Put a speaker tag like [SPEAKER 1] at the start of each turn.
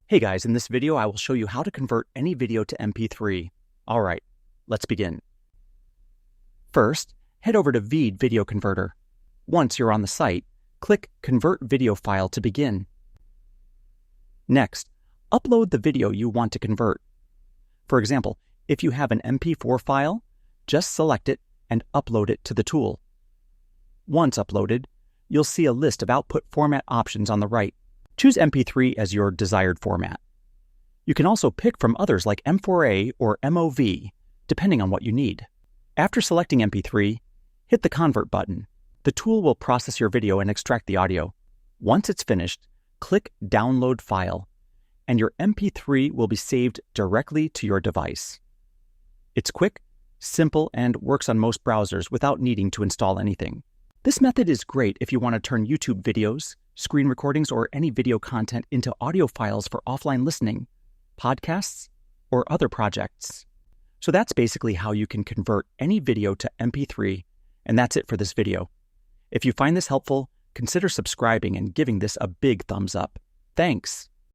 [SPEAKER 1] Hey guys, in this video I will show you how to convert any video to MP3. Alright, let's begin. First, head over to Veed Video Converter. Once you're on the site, click Convert Video File to begin. Next, upload the video you want to convert. For example, if you have an MP4 file, just select it and upload it to the tool. Once uploaded, you'll see a list of output format options on the right. Choose MP3 as your desired format. You can also pick from others like M4A or MOV, depending on what you need. After selecting MP3, hit the Convert button. The tool will process your video and extract the audio. Once it's finished, click Download File, and your MP3 will be saved directly to your device. It's quick, simple, and works on most browsers without needing to install anything. This method is great if you want to turn YouTube videos, screen recordings, or any video content into audio files for offline listening, podcasts, or other projects. So that's basically how you can convert any video to MP3, and that's it for this video. If you find this helpful, consider subscribing and giving this a big thumbs up. Thanks!